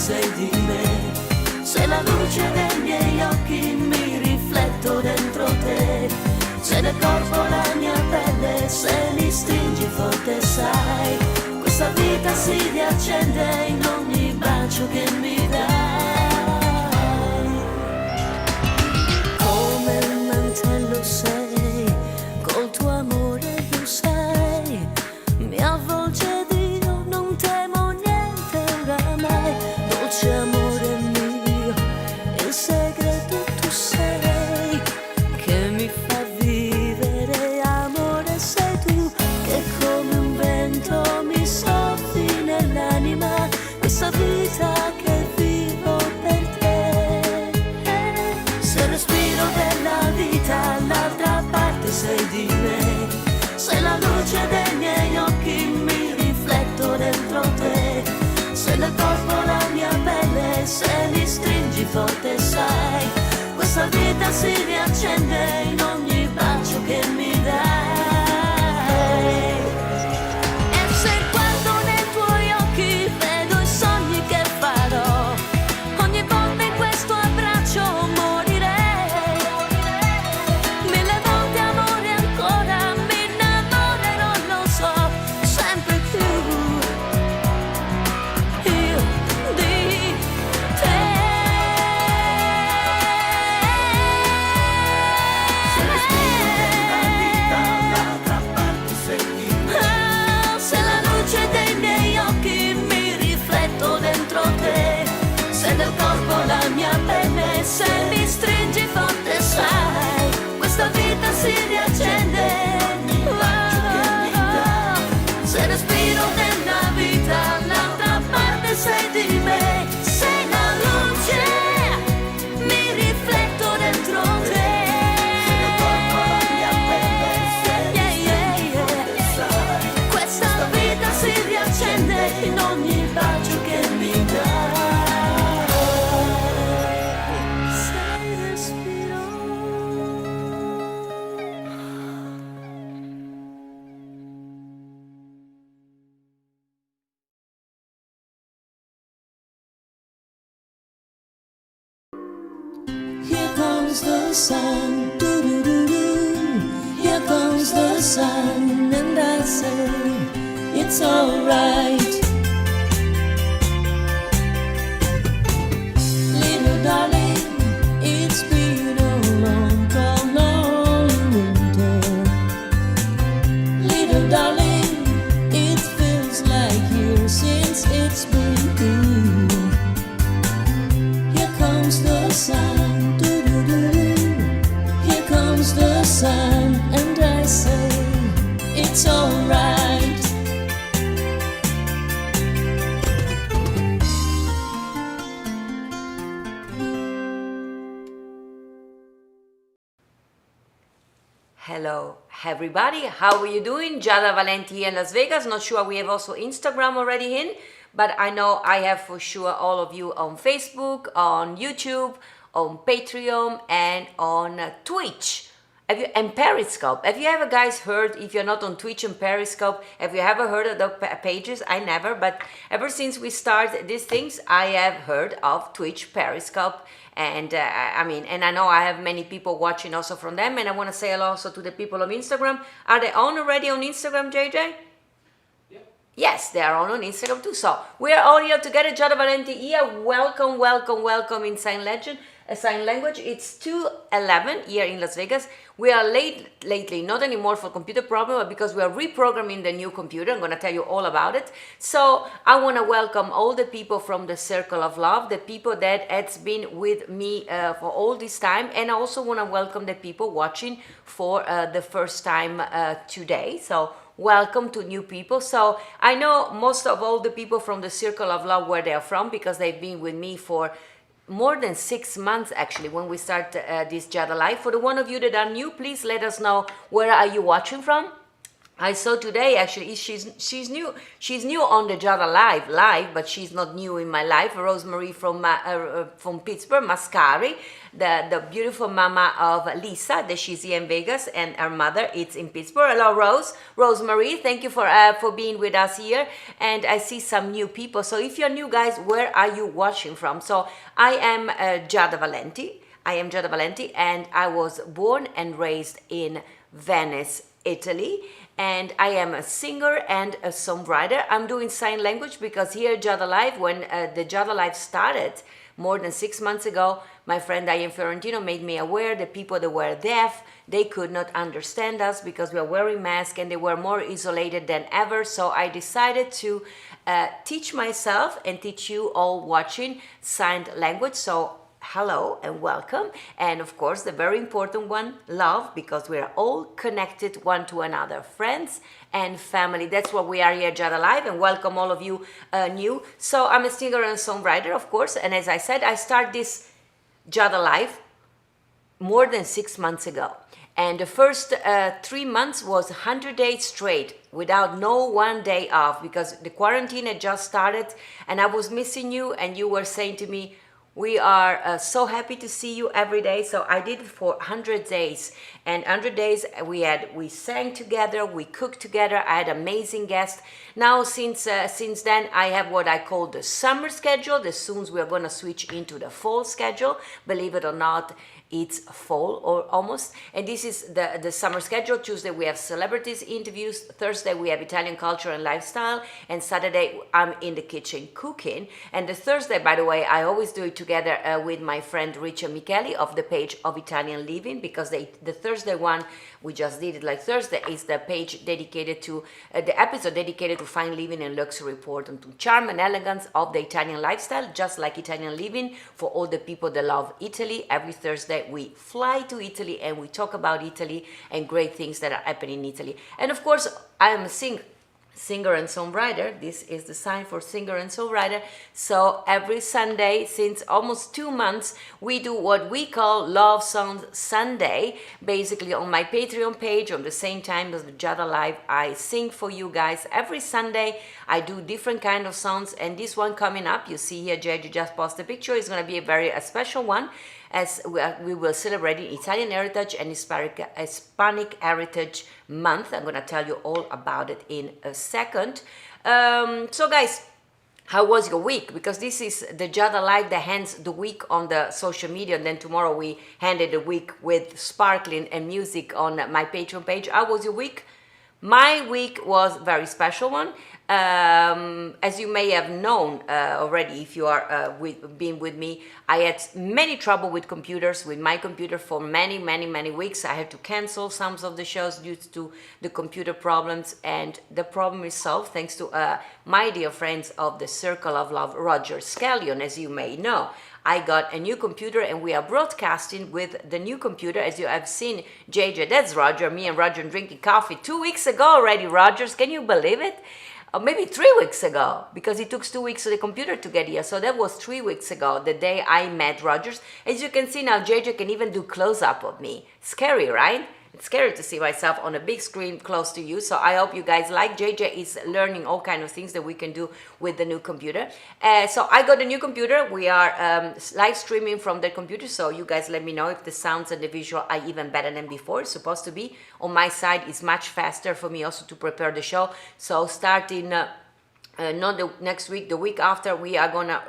sei di me. Sei la luce dei miei occhi, mi rifletto dentro te. Sei nel corpo la mia pelle, se mi stringi forte sai, questa vita si riaccende in ogni bacio che mi dai. Come un mantello sei, col tuo amore tu sei, mi avvolge Dio, non temo niente oramai. Dolce amore mio, il segreto tu sei, che mi fa vivere. Amore sei tu, che come un vento mi soffi nell'anima, questa vita che vivo per te. Se respiro della vita, all'altra parte sei di me. Sei la luce dei miei occhi, mi rifletto dentro te. Sei nel corpo la mia pelle, se mi stringi forte sai, questa vita si riaccende in ogni bacio che mi dai. E se guardo nei tuoi occhi vedo i sogni che farò, ogni volta in questo abbraccio morirei. Mille volte amore ancora, mi innamorerò, lo so, sempre più io di te. Se respiro della vita, all'altra parte sei di me. Sei la luce dei miei occhi, mi rifletto dentro te. Sei nel corpo la mia pelle, se mi stringi forte sai, questa vita si riaccende. Se respiro della vita, all'altra parte sei di me. Sei la luce, mi rifletto dentro te. Sei nel corpo la mia pelle, se mi stringi forte sai, questa vita si riaccende in ogni bacio che mi dai. Se respiro. Here comes the sun, doo-doo-doo-doo. Here comes the sun, and I say it's alright. Little darling, it's been a long, cold, lonely winter. Little darling, it feels like years since it's been cool. Here comes the sun, doo-doo-doo-doo. Here comes the sun, and I say it's alright. Hello everybody, how are you doing? Giada Valenti here in Las Vegas. Not sure we have also Instagram already in, but I know I have for sure all of you on Facebook, on YouTube, on Patreon, and on Twitch. And Periscope. Have you ever guys heard, if you're not on Twitch and Periscope, have you ever heard of the pages? I never, but ever since we started these things, I have heard of Twitch, Periscope, and and I know I have many people watching also from them, and I want to say hello also to the people on Instagram. Are they on already on Instagram, JJ? Yes, they are on Instagram too. So we are all here together. Giada Valenti here. Welcome, welcome, welcome in sign language. It's 2:11 here in Las Vegas. We are late lately, not anymore for computer problem, but because we are reprogramming the new computer. I'm going to tell you all about it. So I want to welcome all the people from the Circle of Love, the people that has been with me for all this time, and I also want to welcome the people watching for the first time today. So welcome to new people. So I know most of all the people from the Circle of Love where they are from, because they've been with me for more than 6 months actually when we start this Giada Live. For the one of you that are new, please let us know where are you watching from. I saw today actually she's new on the Giada live, but she's not new in my life. Rosemary from Pittsburgh, Mascari, the beautiful mama of Lisa, that she's here in Vegas, and her mother is in Pittsburgh. Hello, Rosemary. Thank you for being with us here. And I see some new people. So if you're new, guys, where are you watching from? So I am Giada Valenti. I am Giada Valenti, and I was born and raised in Venice, Italy, and I am a singer and a songwriter. I'm doing sign language because here at Giada Live, when the Giada Live started more than 6 months ago, my friend Diane Fiorentino made me aware that people that were deaf, they could not understand us because we are wearing masks and they were more isolated than ever. So I decided to teach myself and teach you all watching sign language. So hello and welcome, and of course the very important one, love, because we are all connected one to another, friends and family. That's what we are here at Giada Live, and welcome all of you new. So I'm a singer and songwriter, of course, and as I said, I started this Giada Live more than 6 months ago, and the first 3 months was 100 days straight without no one day off, because the quarantine had just started and I was missing you, and you were saying to me, we are so happy to see you every day. So I did it for 100 days, and 100 days we sang together, we cooked together. I had amazing guests. Now since then I have what I call the summer schedule. As soon as we are going to switch into the fall schedule, believe it or not, it's fall or almost, and this is the summer schedule. Tuesday we have celebrities interviews, Thursday we have Italian culture and lifestyle, and Saturday I'm in the kitchen cooking. And the Thursday, by the way, I always do it together with my friend Richard Micheli of the page of Italian Living, because the Thursday one, we just did it like Thursday, is the page dedicated to the episode dedicated to fine living and luxury, important to charm and elegance of the Italian lifestyle, just like Italian Living, for all the people that love Italy. Every Thursday we fly to Italy and we talk about Italy and great things that are happening in Italy. And of course, I am a singer and songwriter. This is the sign for singer and songwriter. So every Sunday, since almost 2 months, we do what we call Love Song Sunday. Basically on my Patreon page, on the same time as the Giada Live, I sing for you guys. Every Sunday, I do different kind of songs, and this one coming up, you see here, Jay, you just posted a picture, is going to be a special one, as we will celebrate Italian Heritage and Hispanic Heritage Month. I'm going to tell you all about it in a second. So guys, how was your week? Because this is the Giada Live that hands the week on the social media, and then tomorrow we handed the week with sparkling and music on my Patreon page. How was your week? My week was a very special one. As you may have known already, if you are been with me, I had many trouble with computers, with my computer for many weeks. I had to cancel some of the shows due to the computer problems, and the problem is solved thanks to my dear friends of the Circle of Love, Roger Scallion, as you may know. I got a new computer and we are broadcasting with the new computer. As you have seen, JJ, that's Roger, me and Roger drinking coffee 2 weeks ago already, Rogers, can you believe it? Or maybe 3 weeks ago, because it took 2 weeks for the computer to get here. So that was 3 weeks ago, the day I met Rogers. As you can see now, JJ can even do close-up of me. Scary, right? It's scary to see myself on a big screen close to you. So I hope you guys like. JJ is learning all kinds of things that we can do with the new computer. So I got a new computer. We are live streaming from the computer. So you guys let me know if the sounds and the visual are even better than before. It's supposed to be. On my side, it's much faster for me also to prepare the show. So starting not the next week, the week after, we are gonna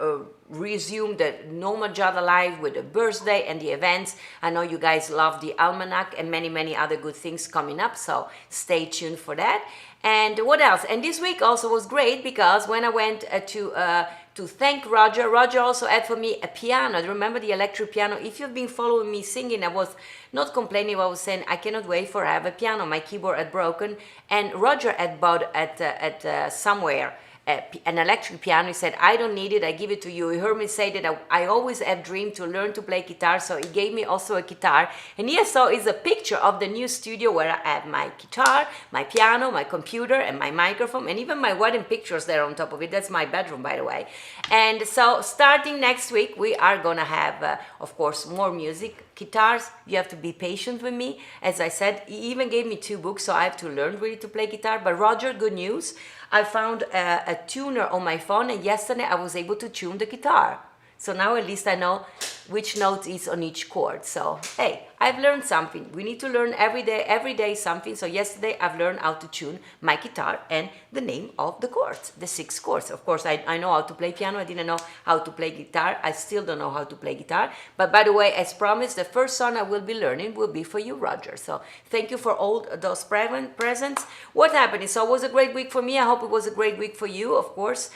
resume the normal Giada Live with the birthday and the events. I know you guys love the almanac and many other good things coming up, so stay tuned for that. And what else? And this week also was great, because when I went to thank Roger, Roger also had for me a piano. Remember the electric piano? If you've been following me singing, I was not complaining. I was saying I cannot wait for I have a piano. My keyboard had broken, and Roger had bought at somewhere an electric piano. He said, I don't need it, I give it to you. He heard me say that I always have dreamed to learn to play guitar, so he gave me also a guitar. And here so is a picture of the new studio where I have my guitar, my piano, my computer, and my microphone, and even my wedding pictures there on top of it. That's my bedroom, by the way. And so starting next week, we are gonna have, of course, more music, guitars. You have to be patient with me. As I said, he even gave me 2 books, so I have to learn really to play guitar. But Roger, good news. I found a tuner on my phone, and yesterday I was able to tune the guitar. So now at least I know which note is on each chord. So, hey, I've learned something. We need to learn every day something. So yesterday I've learned how to tune my guitar and the name of the chords, the 6 chords. Of course, I know how to play piano. I didn't know how to play guitar. I still don't know how to play guitar. But by the way, as promised, the first song I will be learning will be for you, Roger. So thank you for all those presents. What happened? So it was a great week for me. I hope it was a great week for you, of course.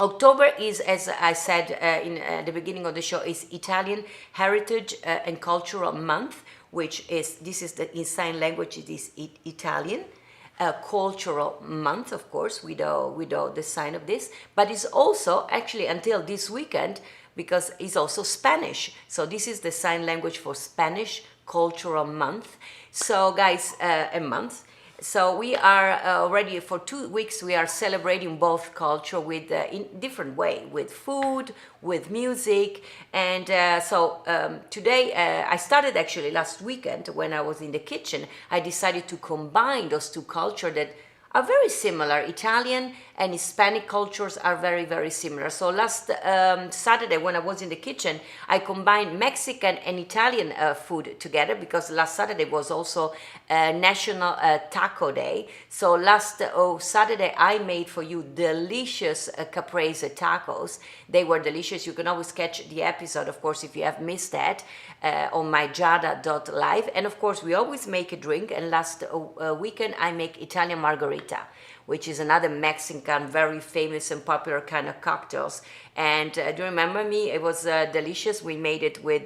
October is, as I said in the beginning of the show, is Italian Heritage and Cultural Month, which is, in sign language, it is Italian Cultural Month, of course, without the sign of this, but it's also actually until this weekend, because it's also Spanish. So this is the sign language for Spanish Cultural Month. So guys, a month. So we are already for 2 weeks, we are celebrating both culture with in different way, with food, with music. And today, I started actually last weekend when I was in the kitchen. I decided to combine those 2 cultures that are very similar. Italian and Hispanic cultures are very, very similar. So last Saturday when I was in the kitchen, I combined Mexican and Italian food together, because last Saturday was also National Taco Day. So last Saturday I made for you delicious caprese tacos. They were delicious. You can always catch the episode, of course, if you have missed that, on my Giada.live. And of course, we always make a drink. And last weekend I make Italian margarita, which is another Mexican, very famous and popular kind of cocktails. And do you remember me? It was delicious. We made it with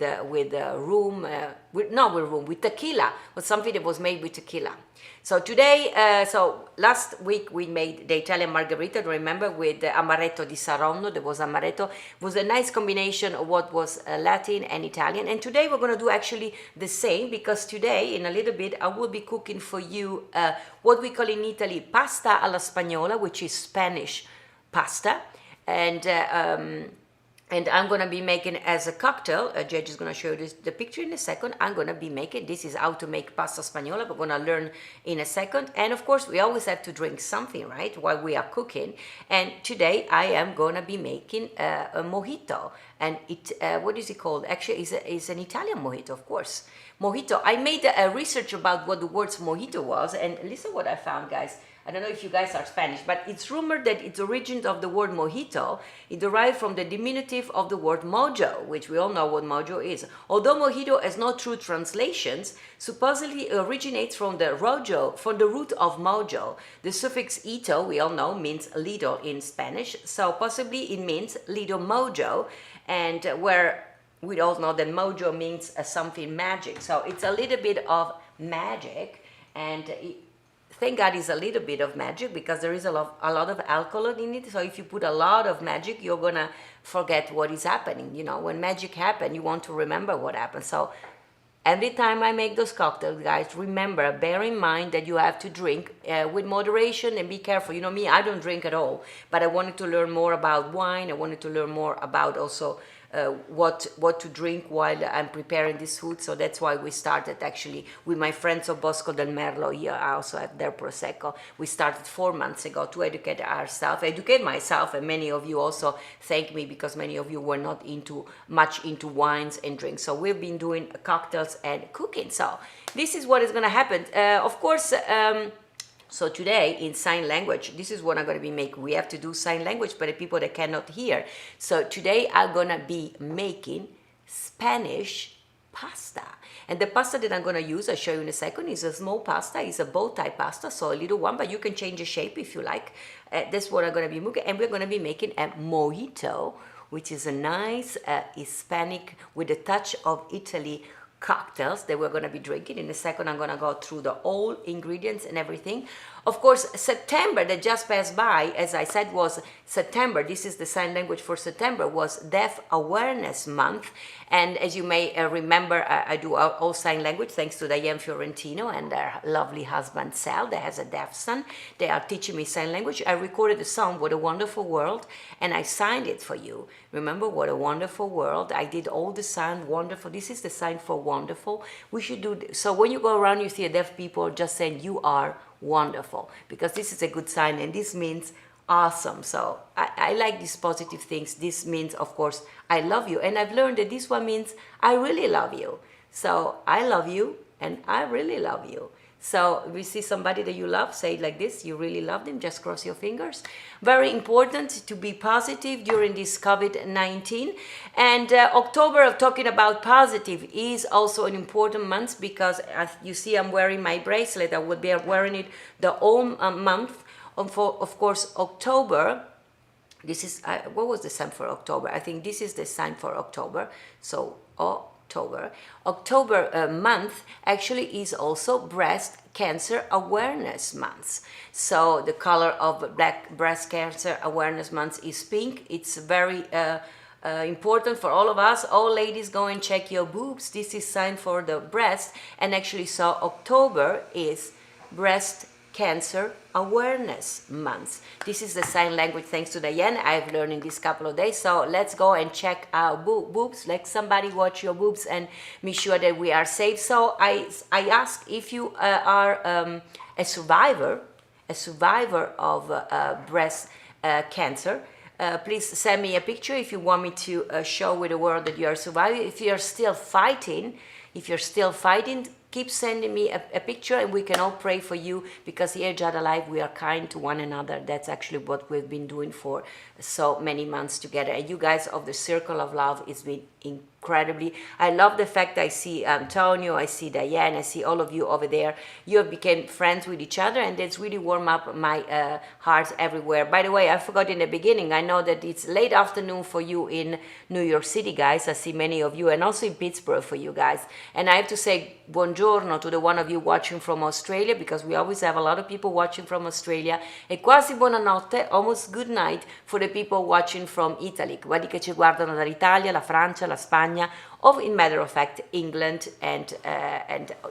tequila. It was something that was made with tequila. So today, so last week we made the Italian margarita, remember, with the amaretto di Saronno. There was amaretto. It was a nice combination of what was Latin and Italian. And today we're going to do actually the same, because today, in a little bit, I will be cooking for you what we call in Italy pasta alla spagnola, which is Spanish pasta. And I'm going to be making as a cocktail. Judge is going to show you the picture in a second. I'm going to be making, this is how to make pasta spagnola. We're going to learn in a second. And of course, we always have to drink something, right, while we are cooking. And today I am going to be making a mojito. And what is it called? Actually, it's an Italian mojito, of course. Mojito. I made a research about what the word mojito was. And listen what I found, guys. I don't know if you guys are Spanish, but it's rumored that its origin of the word mojito, it derived from the diminutive of the word mojo, which we all know what mojo is. Although mojito has no true translations, supposedly originates from the root of mojo. The suffix ito, we all know, means little in Spanish, so possibly it means little mojo, and where we all know that mojo means something magic. So it's a little bit of magic, and thank God it's a little bit of magic, because there is a lot of alcohol in it. So if you put a lot of magic, you're gonna forget what is happening. You know, when magic happens, you want to remember what happened. So every time I make those cocktails, guys, remember, bear in mind that you have to drink with moderation and be careful. You know me, I don't drink at all, but I wanted to learn more about wine. I wanted to learn more about also what to drink while I'm preparing this food. So that's why we started actually with my friends of Bosco del Merlo. Here I also have their Prosecco. We started 4 months ago to educate myself, and many of you also thank me, because many of you were not much into wines and drinks. So we've been doing cocktails and cooking. So this is what is going to happen. Of course, so today in sign language, this is what I'm going to be making. We have to do sign language for the people that cannot hear. So today I'm going to be making Spanish pasta. And the pasta that I'm going to use, I'll show you in a second, is a small pasta. It's a bow tie pasta, so a little one, but you can change the shape if you like. That's what I'm going to be making. And we're going to be making a mojito, which is a nice Hispanic with a touch of Italy cocktails that we're going to be drinking. In a second, I'm going to go through the all ingredients and everything. Of course, September that just passed by, as I said, was September. This is the sign language for September, was Deaf Awareness Month. And as you may remember, I do all sign language thanks to Diane Fiorentino and their lovely husband Sal, that has a deaf son. They are teaching me sign language. I recorded a song, What a Wonderful World, and I signed it for you. Remember, What a Wonderful World. I did all the sign, wonderful. This is the sign for wonderful. We should do this. So when you go around, you see a deaf people just saying, you are wonderful, because this is a good sign and this means awesome. So I like these positive things. This means, of course, I love you. And I've learned that this one means I really love you. So I love you and I really love you. So if you see somebody that you love, say it like this, you really love them, just cross your fingers. Very important to be positive during this COVID-19. And October, of talking about positive, is also an important month because as you see, I'm wearing my bracelet. I will be wearing it the whole month. For, of course, October, this is, what was the sign for October? I think this is the sign for October. So, October month actually is also Breast Cancer Awareness Month. So the color of Black Breast Cancer Awareness Month is pink. It's very important for all of us. All ladies, go and check your boobs. This is sign for the breast. And actually, so October is Breast Cancer Awareness Month. This is the sign language thanks to Diane. I've learned in this couple of days. So let's go and check our boobs. Let somebody watch your boobs and make sure that we are safe. So I ask if you are a survivor of breast cancer. Please send me a picture if you want me to show with the world that you are surviving. If you're still fighting, keep sending me a picture and we can all pray for you, because here at Giada Live we are kind to one another. That's actually what we've been doing for so many months together. And you guys of the Circle of Love, it's been incredibly. I love the fact I see Antonio, I see Diane, I see all of you over there. You have become friends with each other and that's really warmed up my heart everywhere. By the way, I forgot in the beginning, I know that it's late afternoon for you in New York City, guys. I see many of you, and also in Pittsburgh for you guys. And I have to say buongiorno to the one of you watching from Australia, because we always have a lot of people watching from Australia. E quasi buonanotte, almost good night for the people watching from Italy, quelli che ci guardano dall'Italia, la Francia, la Spagna, or in matter of fact England and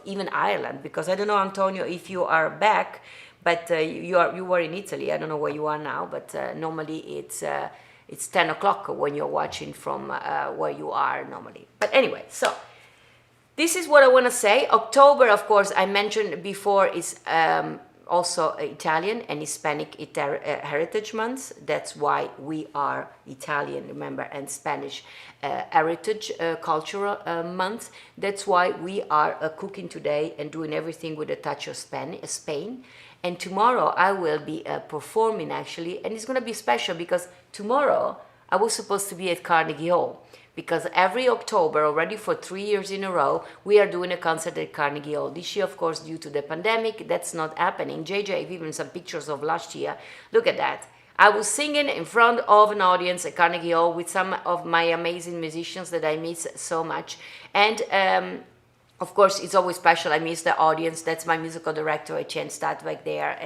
even Ireland, because I don't know, Antonio, if you are back, but you were in Italy. I don't know where you are now, but normally it's 10 o'clock when you're watching from where you are normally. But anyway, so this is what I want to say. October, of course, I mentioned before, is also Italian and Hispanic Heritage Months. That's why we are Italian, remember, and Spanish Heritage Cultural Month. That's why we are cooking today and doing everything with a touch of Spain. And tomorrow I will be performing actually, and it's going to be special because tomorrow I was supposed to be at Carnegie Hall. Because every October, already for 3 years in a row, we are doing a concert at Carnegie Hall. This year, of course, due to the pandemic, that's not happening. JJ have even some pictures of last year. Look at that. I was singing in front of an audience at Carnegie Hall with some of my amazing musicians that I miss so much. And of course, it's always special. I miss the audience. That's my musical director, Etienne Stadweg there,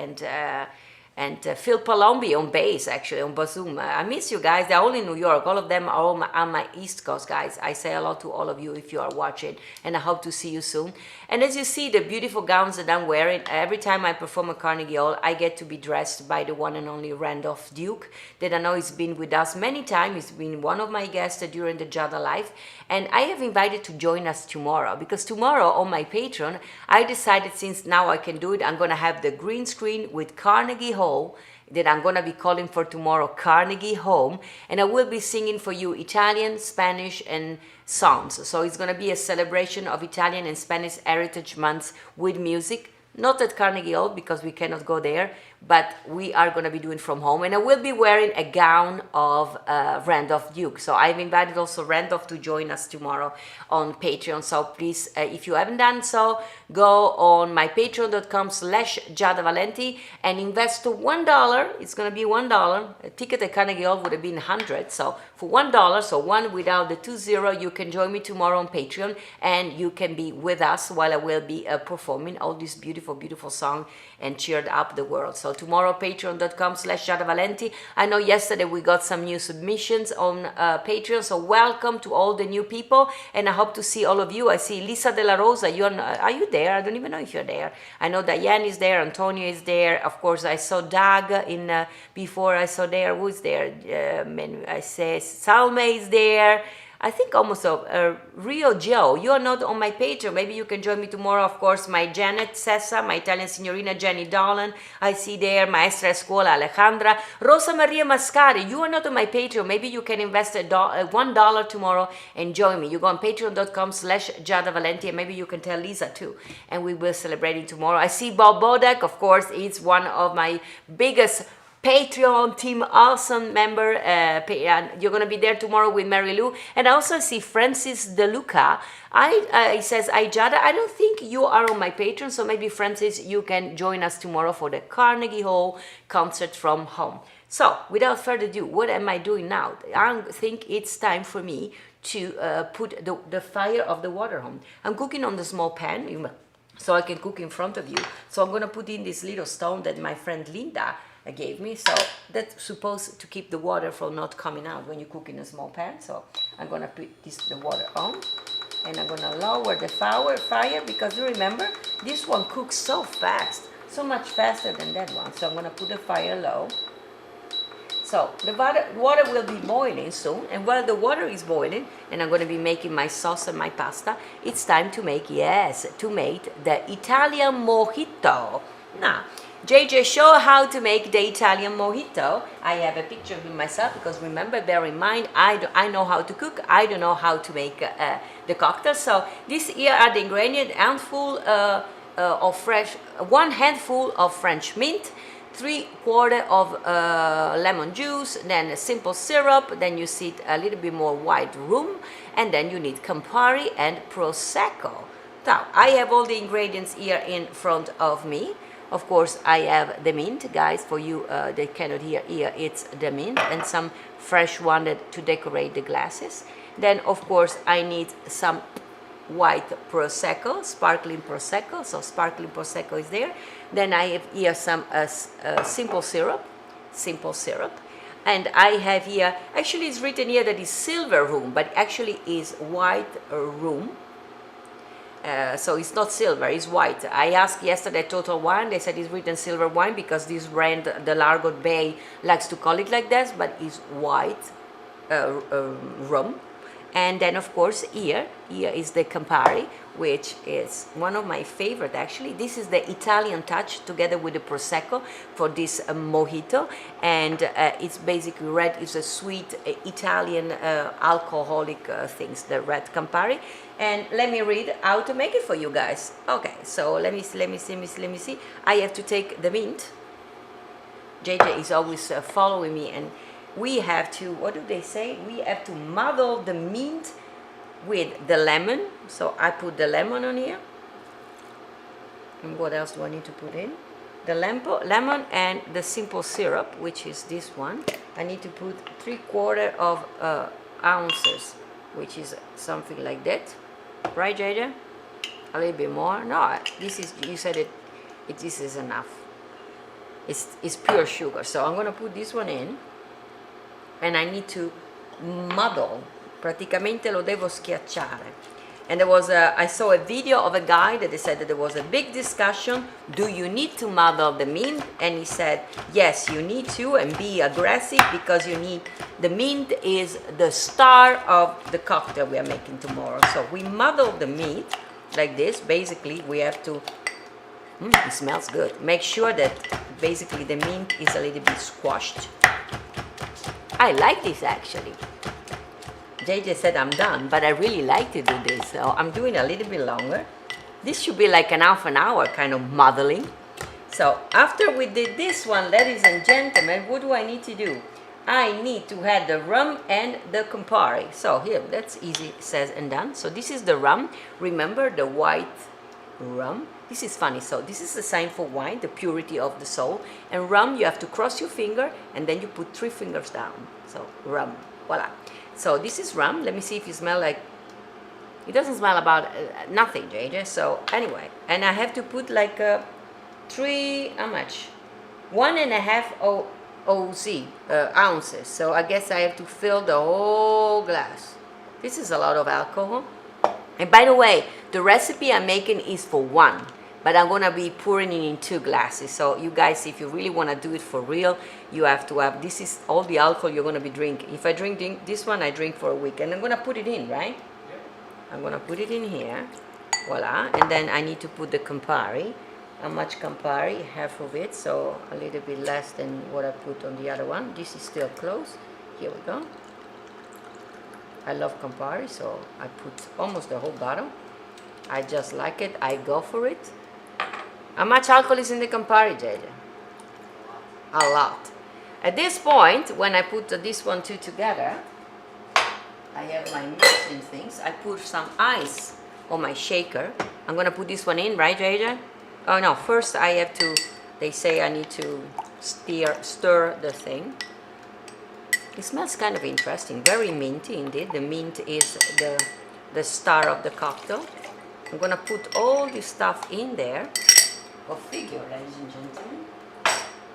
and Phil Palombi on bass, actually, on bassoon. I miss you guys. They're all in New York. All of them are on my East Coast, guys. I say hello to all of you if you are watching, and I hope to see you soon. And as you see, the beautiful gowns that I'm wearing, every time I perform at Carnegie Hall, I get to be dressed by the one and only Randolph Duke, that I know has been with us many times. He's been one of my guests during the Giada Live. And I have invited to join us tomorrow, because tomorrow on my Patreon, I decided, since now I can do it, I'm going to have the green screen with Carnegie Hall that I'm going to be calling for tomorrow Carnegie Home, and I will be singing for you Italian, Spanish, and songs. So it's going to be a celebration of Italian and Spanish Heritage Months with music. Not at Carnegie Hall because we cannot go there, but we are going to be doing from home. And I will be wearing a gown of Randolph Duke. So I've invited also Randolph to join us tomorrow on Patreon. So please, if you haven't done so, go on my patreon.com/Giada Valenti and invest $1. It's going to be $1. A ticket at Carnegie Hall would have been 100. So for $1, so one without the 20, you can join me tomorrow on Patreon, and you can be with us while I will be performing all these beautiful beautiful, beautiful song and cheered up the world. So tomorrow, patreon.com/Giada Valenti. I know yesterday we got some new submissions on Patreon, so welcome to all the new people, and I hope to see all of you. I see Lisa De La Rosa. Are you there? I don't even know if you're there. I know Diane is there, Antonio is there. Of course, I saw Doug before I saw there. Who's there? I say Salme is there. I think almost Rio Joe, you are not on my Patreon. Maybe you can join me tomorrow. Of course, my Janet Sessa, my Italian Signorina Jenny Dolan, I see there, Maestra Scuola Alejandra, Rosa Maria Mascari, you are not on my Patreon. Maybe you can invest $1 tomorrow and join me. You go on patreon.com/Giada Valenti, and maybe you can tell Lisa too. And we will celebrate it tomorrow. I see Bob Bodak, of course, he's one of my biggest Patreon Team Awesome member. You're going to be there tomorrow with Mary Lou. And I also see Francis DeLuca. He says, Giada, I don't think you are on my Patreon, so maybe Francis, you can join us tomorrow for the Carnegie Hall concert from home. So, without further ado, what am I doing now? I think it's time for me to put the fire of the water on. I'm cooking on the small pan, so I can cook in front of you. So I'm going to put in this little stone that my friend Linda gave me, so that's supposed to keep the water from not coming out when you cook in a small pan. So I'm gonna put the water on, and I'm gonna lower the fire because you remember this one cooks so fast, so much faster than that one. So I'm gonna put the fire low. So the water will be boiling soon, and while the water is boiling and I'm gonna be making my sauce and my pasta, it's time to make the Italian Mojito. Now, JJ, show how to make the Italian Mojito. I have a picture of myself because remember, bear in mind, I know how to cook. I don't know how to make the cocktail. So this here are the ingredients: one handful of French mint, 3/4 of lemon juice, then a simple syrup, then you see a little bit more white rum, and then you need Campari and Prosecco. Now, I have all the ingredients here in front of me. Of course, I have the mint, guys, for you that cannot hear here, it's the mint, and some fresh one to decorate the glasses. Then, of course, I need some white Prosecco, sparkling Prosecco, so sparkling Prosecco is there. Then I have here some simple syrup, and I have here, actually it's written here that is silver rum, but actually is white rum. So it's not silver, it's white. I asked yesterday at Total Wine, they said it's written silver wine because this brand, the Largo Bay, likes to call it like that, but it's white rum. And then of course here is the Campari, which is one of my favorite actually. This is the Italian touch together with the Prosecco for this mojito, and it's basically red. It's a sweet Italian alcoholic things, the red Campari. And let me read how to make it for you guys. Okay, so let me see. I have to take the mint. JJ is always following me, and we have to, what do they say? We have to muddle the mint with the lemon. So I put the lemon on here. And what else do I need to put in? The lemon and the simple syrup, which is this one. I need to put 3/4 of ounces, which is something like that. Right, Jada? A little bit more? No, this is, you said this is enough. It's pure sugar. So I'm going to put this one in. And I need to muddle, praticamente lo devo schiacciare. And there was I saw a video of a guy that they said that there was a big discussion, do you need to muddle the mint? And he said, yes, you need to, and be aggressive because you need, the mint is the star of the cocktail we are making tomorrow. So we muddle the mint like this. Basically, we have to, it smells good. Make sure that basically the mint is a little bit squashed. I like this actually. JJ said I'm done, but I really like to do this, so I'm doing a little bit longer. This should be like an half an hour kind of muddling. So after we did this one, ladies and gentlemen, what do I need to do? I need to add the rum and the Campari. So here, that's easy, says and done. So this is the rum. Remember the white rum? This is funny. So this is the sign for wine, the purity of the soul. And rum, you have to cross your finger and then you put 3 fingers down. So rum, voila. So this is rum. Let me see if you smell like, It doesn't smell about nothing, JJ. So anyway, and I have to put like how much? 1.5 ounces. So I guess I have to fill the whole glass. This is a lot of alcohol. And by the way, the recipe I'm making is for one, but I'm gonna be pouring it in 2 glasses. So you guys, if you really wanna do it for real, you have to have, this is all the alcohol you're gonna be drinking. If I drink this one, I drink for a week. And I'm gonna put it in, right? Yep. I'm gonna put it in here, voila. And then I need to put the Campari. How much Campari? Half of it, so a little bit less than what I put on the other one. This is still close. Here we go. I love Campari, so I put almost the whole bottle. I just like it. I go for it. How much alcohol is in the Campari, JJ? A lot. At this point, when I put this 1, 2 together, I have my mixing things. I put some ice on my shaker. I'm gonna put this one in, right, JJ? Oh no, first I have to, they say I need to stir the thing. It smells kind of interesting, very minty indeed. The mint is the star of the cocktail. I'm gonna put all this stuff in there. Go figure, ladies and gentlemen.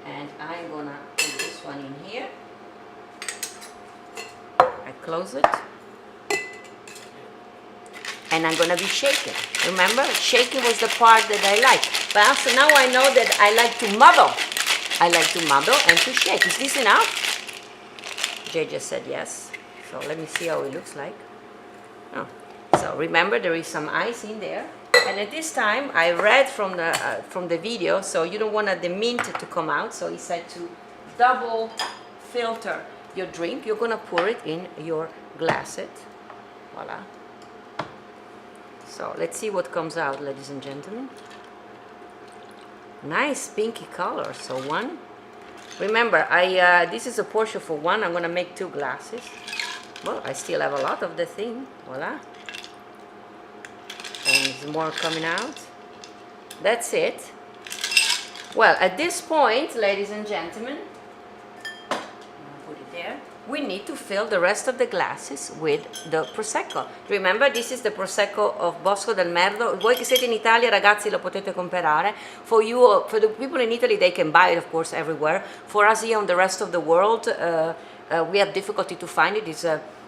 And I'm gonna put this one in here. I close it. And I'm gonna be shaking. Remember, shaking was the part that I like. But also now I know that I like to muddle. I like to muddle and to shake. Is this enough? Jay just said yes. So let me see how it looks like. Oh. So remember, there is some ice in there. And at this time, I read from the video, so you don't want the mint to come out. So he said to double filter your drink. You're gonna pour it in your glasset. Voila. So let's see what comes out, ladies and gentlemen. Nice pinky color. So 1. Remember, this is a portion for 1. I'm gonna make 2 glasses. Well, I still have a lot of the thing. Voila. And there's more coming out. That's it. Well, at this point, ladies and gentlemen, I'm gonna put it there. We need to fill the rest of the glasses with the Prosecco. Remember, this is the Prosecco of Bosco del Merlo. Voi che siete in Italia, ragazzi, lo potete comprare. For you, for the people in Italy, they can buy it, of course, everywhere. For us here on the rest of the world, we have difficulty to find it. It's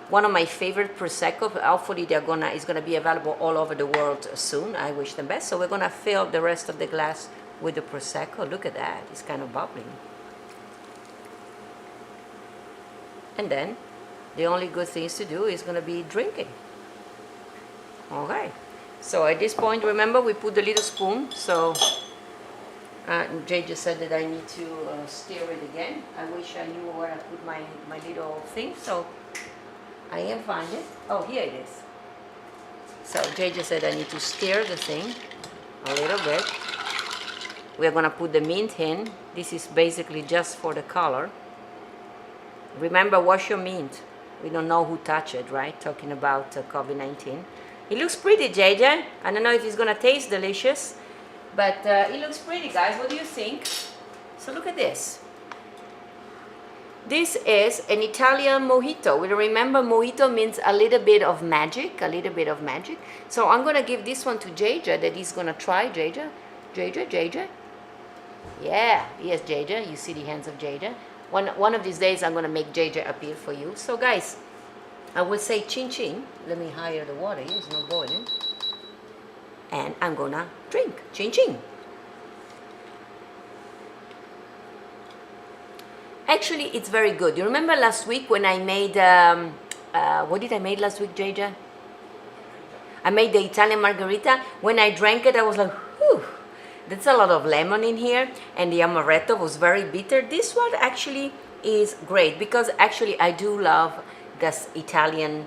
one of my favorite Prosecco. Hopefully, it's gonna be available all over the world soon. I wish them best. So we're gonna fill the rest of the glass with the Prosecco. Look at that, it's kind of bubbling. And then the only good things to do is going to be drinking. Okay, so at this point, remember, we put the little spoon. So Jay just said that I need to stir it again. I wish I knew where I put my little thing. So I am finding it. Oh, here it is. So Jay just said I need to stir the thing a little bit. We're going to put the mint in. This is basically just for the color. Remember, wash your mint. We don't know who touched it, right? Talking about COVID-19. It looks pretty, JJ. I don't know if it's gonna taste delicious, but it looks pretty, guys. What do you think? So look at this. This is an Italian Mojito. We remember Mojito means a little bit of magic, a little bit of magic. So I'm gonna give this one to JJ that he's gonna try. JJ. Yeah, yes, JJ. You see the hands of JJ. One of these days, I'm going to make JJ appear for you. So, guys, I will say chin chin. Let me higher the water. It's not boiling. And I'm going to drink. Chin chin. Actually, it's very good. You remember last week when I made... what did I make last week, JJ? I made the Italian margarita. When I drank it, I was like, whew. That's a lot of lemon in here, and the amaretto was very bitter. This one actually is great because actually I do love this Italian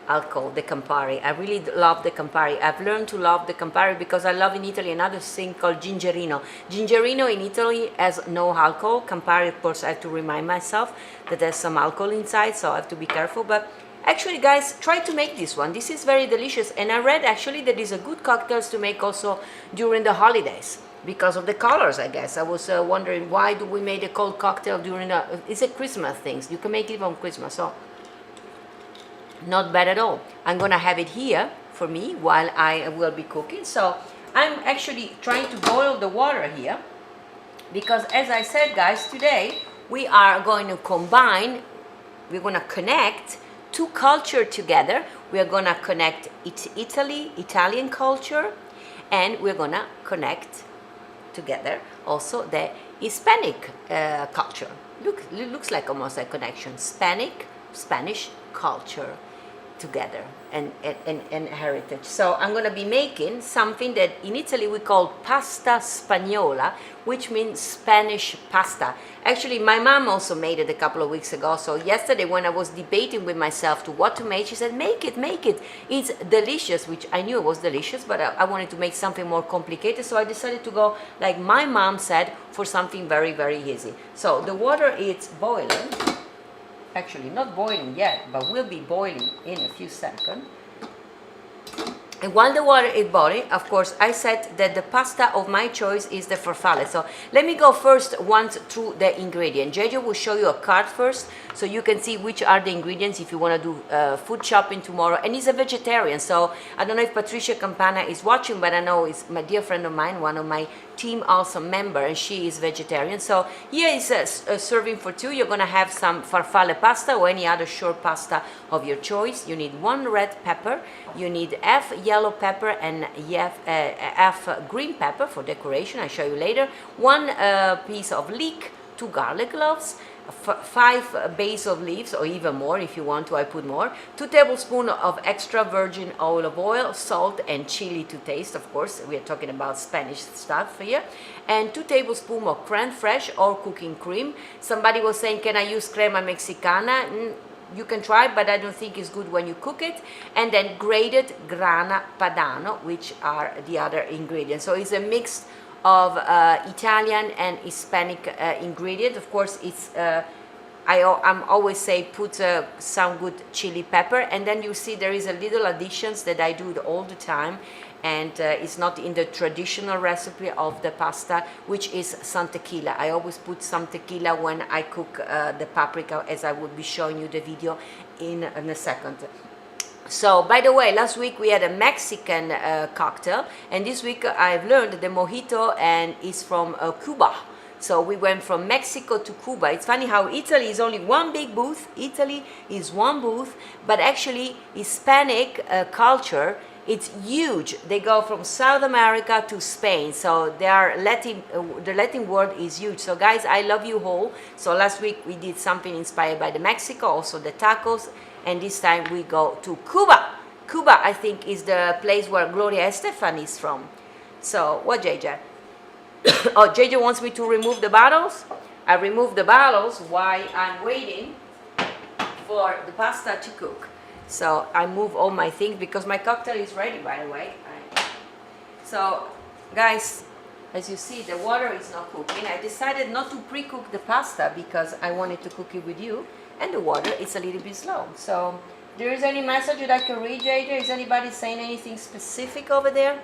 alcohol, the Campari. I really love the Campari. I've learned to love the Campari because I love in Italy another thing called Gingerino. Gingerino in Italy has no alcohol. Campari, of course, I have to remind myself that there's some alcohol inside, so I have to be careful. But actually, guys, try to make this one. This is very delicious. And I read actually that these are good cocktails to make also during the holidays because of the colors, I guess. I was wondering, why do we make a cold cocktail during it's a Christmas thing. You can make it on Christmas. So not bad at all. I'm going to have it here for me while I will be cooking. So I'm actually trying to boil the water here because, as I said, guys, today we are going to combine, we're going to connect two culture together. We are going to connect Italian culture, and we're going to connect together also the Hispanic culture. It looks like almost a connection. Spanish culture together and heritage. So I'm going to be making something that in Italy we call Pasta Spagnola, which means Spanish pasta. Actually, my mom also made it a couple of weeks ago. So yesterday when I was debating with myself to what to make, she said, make it. It's delicious, which I knew it was delicious, but I wanted to make something more complicated. So I decided to go, like my mom said, for something very, very easy. So the water is boiling. Actually not boiling yet, but will be boiling in a few seconds. And while the water is boiling, of course, I said that the pasta of my choice is the farfalle. So let me go first once through the ingredient. Jojo will show you a card first, so you can see which are the ingredients if you want to do food shopping tomorrow. And he's a vegetarian, so I don't know if Patricia Campana is watching, but I know it's my dear friend of mine, one of my team also member, and she is vegetarian. So here is a serving for two. You're going to have some farfalle pasta or any other short pasta of your choice. You need 1 red pepper, you need half yellow pepper and half green pepper for decoration. I'll show you later. 1 piece of leek, 2 garlic cloves, 5 basil leaves, or even more if you want to, I put more, 2 tablespoons of extra virgin olive oil, salt and chili to taste, of course, we are talking about Spanish stuff here, and 2 tablespoons of crème fraîche or cooking cream. Somebody was saying, can I use crema mexicana? You can try, but I don't think it's good when you cook it. And then grated grana padano, which are the other ingredients. So it's a mix of Italian and Hispanic ingredient. Of course, it's I'm always say put some good chili pepper, and then you see there is a little additions that I do all the time, and it's not in the traditional recipe of the pasta, which is some tequila. I always put some tequila when I cook the paprika, as I will be showing you the video in a second. So, by the way, last week we had a Mexican cocktail, and this week I've learned the mojito and it's from Cuba. So we went from Mexico to Cuba. It's funny how Italy is only one big booth. Italy is one booth, but actually Hispanic culture, it's huge. They go from South America to Spain. So they are the Latin world is huge. So guys, I love you all. So last week we did something inspired by the Mexico, also the tacos. And this time we go to Cuba. Cuba, I think, is the place where Gloria Estefan is from. So, what, JJ? Oh, JJ wants me to remove the bottles. I remove the bottles while I'm waiting for the pasta to cook. So, I move all my things because my cocktail is ready, by the way. So, guys, as you see, the water is not cooking. I decided not to pre-cook the pasta because I wanted to cook it with you. And the water is a little bit slow. So, there is any message that I can read, JJ? Is anybody saying anything specific over there?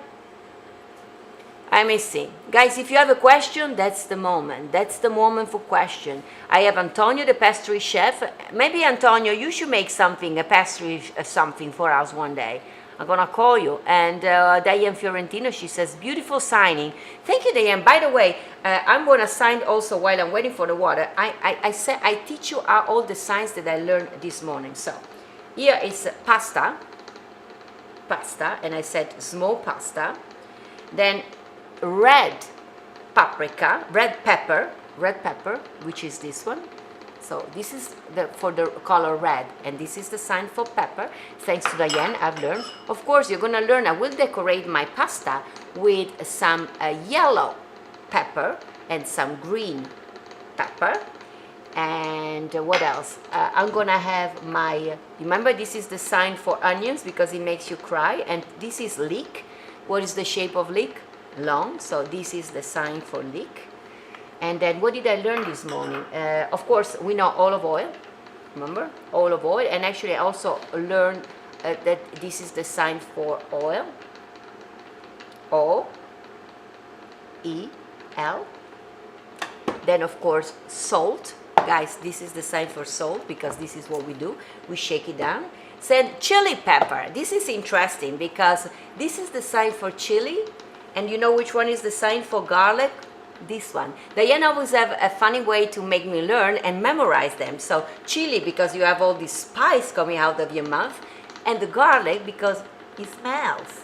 I may see. Guys, if you have a question, that's the moment. That's the moment for question. I have Antonio, the pastry chef. Maybe, Antonio, you should make something, a pastry something for us one day. I'm going to call you. And Diane Fiorentino, she says, beautiful signing. Thank you, Diane. By the way, I'm going to sign also while I'm waiting for the water. I teach you all the signs that I learned this morning. So here is pasta, and I said small pasta. Then red pepper, which is this one. So this is for the color red, and this is the sign for pepper. Thanks to Diane, I've learned. Of course, you're going to learn, I will decorate my pasta with some yellow pepper and some green pepper. And what else? I'm going to have my, remember this is the sign for onions because it makes you cry. And this is leek. What is the shape of leek? Long. So this is the sign for leek. And then what did I learn this morning? Of course, we know olive oil. Remember? Olive oil. And actually I also learned that this is the sign for oil. O-E-L. Then of course salt. Guys, this is the sign for salt because this is what we do. We shake it down. said chili pepper. This is interesting because this is the sign for chili, and you know which one is the sign for garlic? This one. Diane always have a funny way to make me learn and memorize them. So chili, because you have all this spice coming out of your mouth, and the garlic because it smells.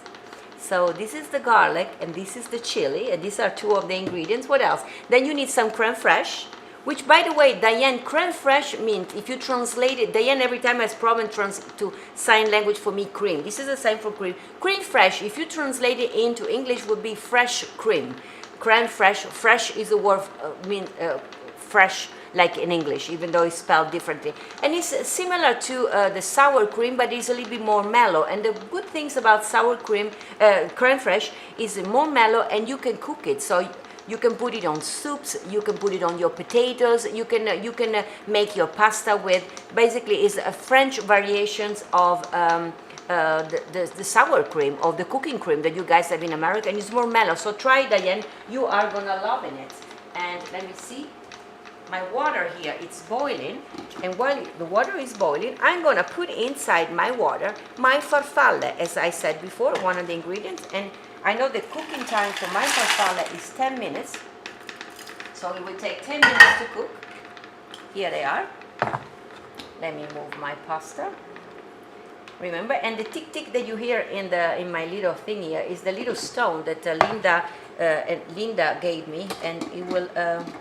So this is the garlic and this is the chili, and these are two of the ingredients. What else? Then you need some creme fraiche, which, by the way, Diane, creme fraiche means, if you translate it, Diane every time has problem to sign language for me, cream. This is a sign for cream. Creme fraiche, if you translate it into English, would be fresh cream. Creme fraiche, fresh is the word, fresh, like in English, even though it's spelled differently. And it's similar to the sour cream, but it's a little bit more mellow. And the good things about sour cream, creme fraiche, is more mellow, and you can cook it. So you can put it on soups, you can put it on your potatoes, you can make your pasta with. Basically, it's a French variations of the sour cream, of the cooking cream that you guys have in America, and it's more mellow. So try, Diane, you are gonna love it. And let me see. My water here, it's boiling, and while the water is boiling, I'm gonna put inside my water my farfalle, as I said before, one of the ingredients. And I know the cooking time for my farfalle is 10 minutes, so it will take 10 minutes to cook. Here they are. Let me move my pasta. Remember, and the tick tick that you hear in my little thing here is the little stone that Linda gave me, and it will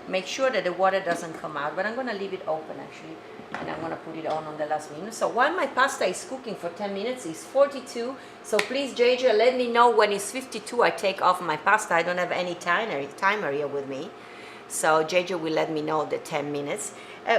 make sure that the water doesn't come out. But I'm going to leave it open actually, and I'm going to put it on the last minute. So while my pasta is cooking for 10 minutes, it's 42. So please, JJ, let me know when it's 52. I take off my pasta. I don't have any timer here with me. So JJ will let me know the 10 minutes.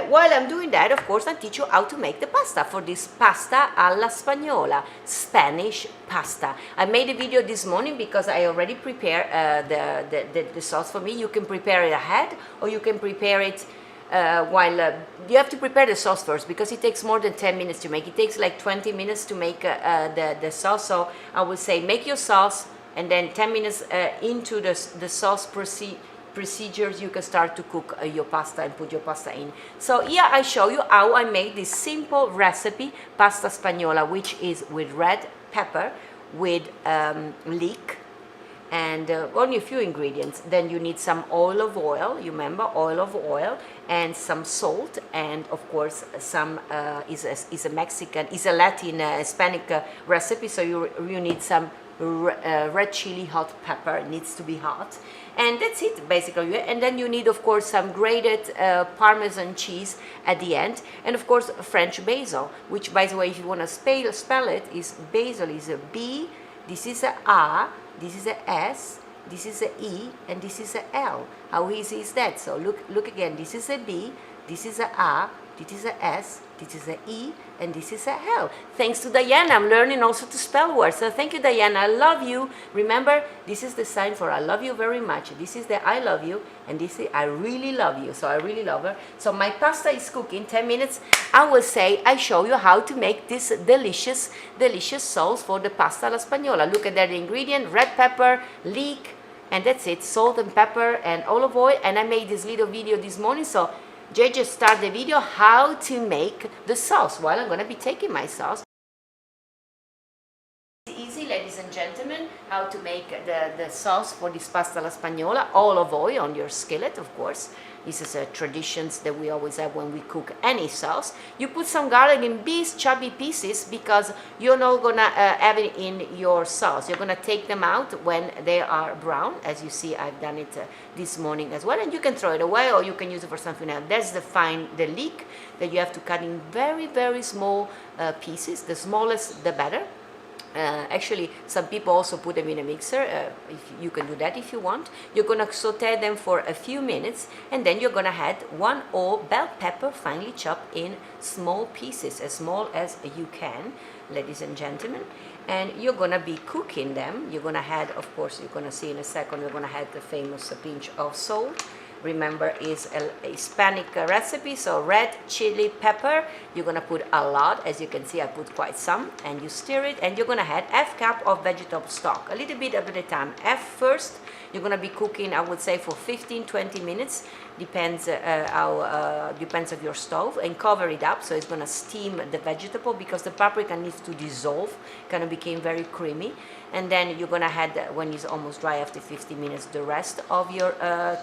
While I'm doing that, of course, I'll teach you how to make the pasta for this pasta alla spagnola, Spanish pasta. I made a video this morning because I already prepared the sauce for me. You can prepare it ahead, or you can prepare it you have to prepare the sauce first, because it takes more than 10 minutes to make. It takes like 20 minutes to make the sauce. So I would say make your sauce, and then 10 minutes into the sauce procedures, you can start to cook your pasta and put your pasta in. So here I show you how I made this simple recipe, pasta spagnola, which is with red pepper, with leek, and only a few ingredients. Then you need some olive oil, you remember, olive oil, and some salt, and of course some is a Latin Hispanic recipe, so you need some red chili hot pepper. It needs to be hot, and that's it basically. And then you need, of course, some grated Parmesan cheese at the end, and of course French basil, which, by the way, if you want to spell it, is basil is a B, this is a A, this is a S, this is a E, and this is a L. How easy is that? So look again. This is a B, this is a A, this is a S, this is a E, and this is a L. Thanks to Diana, I'm learning also to spell words. So thank you, Diana. I love you. Remember, this is the sign for I love you very much. This is the I love you, and this is I really love you. So I really love her. So my pasta is cooking 10 minutes. I will say I show you how to make this delicious sauce for the pasta alla spagnola. Look at that ingredient: red pepper, leek, and that's it. Salt and pepper and olive oil. And I made this little video this morning, so JJ start the video how to make the sauce while I'm going to be taking my sauce. It's easy, ladies and gentlemen, how to make the sauce for this pasta alla spagnola. Olive oil on your skillet, of course. This is a tradition that we always have when we cook any sauce. You put some garlic in these chubby pieces because you're not gonna have it in your sauce. You're gonna take them out when they are brown. As you see, I've done it this morning as well, and you can throw it away or you can use it for something else. That's the leek that you have to cut in very, very small pieces. The smallest, the better. Actually, some people also put them in a mixer. If you can do that if you want. You're gonna saute them for a few minutes, and then you're gonna add one whole bell pepper, finely chopped in small pieces, as small as you can, ladies and gentlemen. And you're gonna be cooking them. You're gonna add, of course, you're gonna see in a second, you're gonna add the famous pinch of salt. remember, is a Hispanic recipe, so red chili pepper. You're gonna put a lot, as you can see I put quite some, and you stir it, and you're gonna add half cup of vegetable stock, a little bit at a time. Half first. You're gonna be cooking, I would say, for 15-20 minutes, depends depends of your stove, and cover it up so it's gonna steam the vegetable, because the paprika needs to dissolve, kind of became very creamy. And then you're gonna add, when it's almost dry after 50 minutes, the rest of your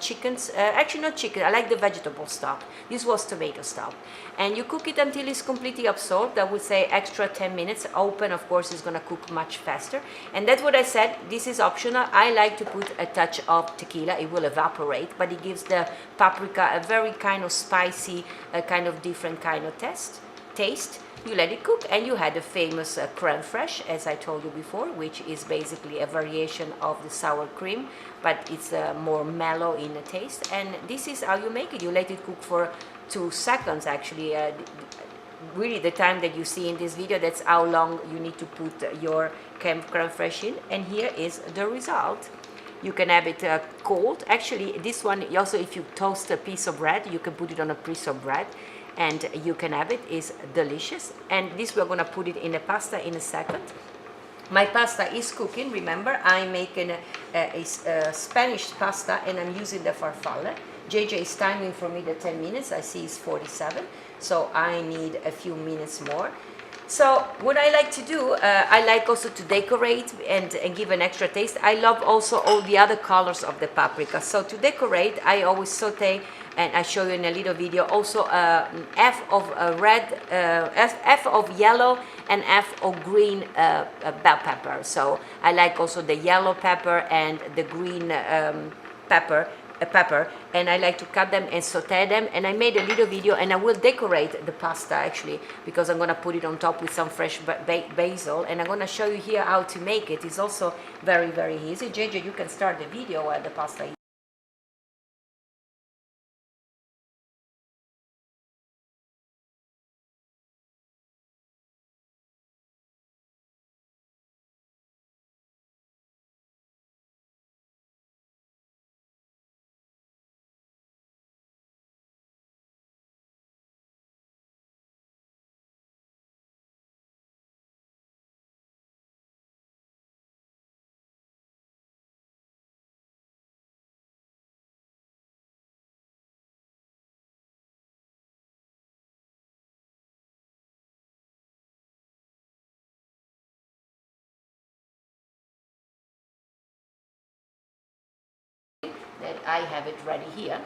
chickens. Actually not chicken, I like the vegetable stock. This was tomato stock. And you cook it until it's completely absorbed. I would say extra 10 minutes. Open, of course, is gonna cook much faster. And that's what I said, this is optional. I like to put a touch of tequila. It will evaporate, but it gives the paprika a very kind of spicy, kind of different kind of taste. You let it cook, and you had the famous creme fraiche, as I told you before, which is basically a variation of the sour cream, but it's more mellow in the taste. And this is how you make it. You let it cook for 2 seconds, actually. Really, the time that you see in this video, that's how long you need to put your creme fraiche in. And here is the result. You can have it cold. Actually, this one, also if you toast a piece of bread, you can put it on a piece of bread, and you can have it. Is delicious. And this, we're gonna put it in the pasta in a second. My pasta is cooking. Remember, I'm making a Spanish pasta, and I'm using the farfalle. JJ is timing for me the 10 minutes. I see it's 47, so I need a few minutes more. So what I like to do, I like also to decorate and give an extra taste. I love also all the other colors of the paprika. So to decorate, I always saute, and I show you in a little video, also half of red, half of yellow, and half of green bell pepper. So I like also the yellow pepper and the green pepper, and I like to cut them and saute them. And I made a little video, and I will decorate the pasta actually, because I'm gonna put it on top with some fresh basil, and I'm gonna show you here how to make it. It's also very, very easy. JJ, you can start the video while the pasta is. That I have it ready here,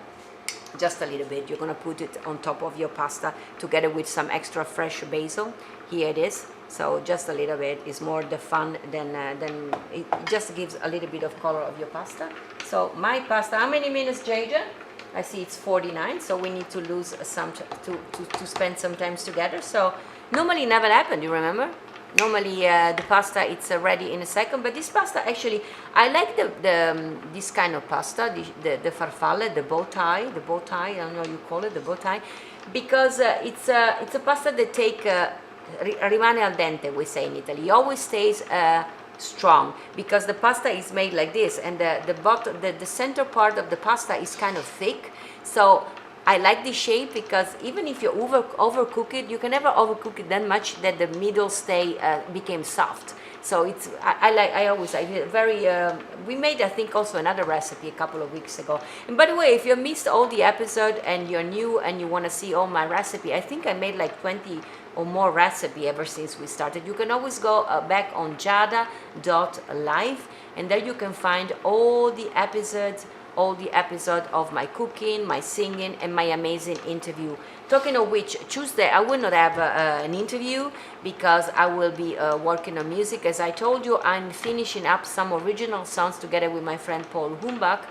just a little bit. You're gonna put it on top of your pasta together with some extra fresh basil. Here it is. So just a little bit is more the fun than it just gives a little bit of color of your pasta. So my pasta, how many minutes, JJ? I see it's 49, so we need to lose some to spend some time together. So normally never happened, you remember? Normally the pasta, it's ready in a second, but this pasta actually, I like this kind of pasta, the farfalle, the bow tie, I don't know how you call it, the bow tie, because it's a pasta that rimane al dente, we say in Italy. It always stays strong, because the pasta is made like this, and the center part of the pasta is kind of thick. So I like this shape, because even if you overcook it, you can never overcook it that much that the middle became soft. So it's I always like it very. We made, I think, also another recipe a couple of weeks ago. And by the way, if you missed all the episode and you're new and you want to see all my recipe, I think I made like 20 or more recipe ever since we started. You can always go back on giada.live, and there you can find all the episodes of my cooking, my singing, and my amazing interview. Talking of which, Tuesday I will not have an interview, because I will be working on music. As I told you, I'm finishing up some original songs together with my friend Paul Humbach.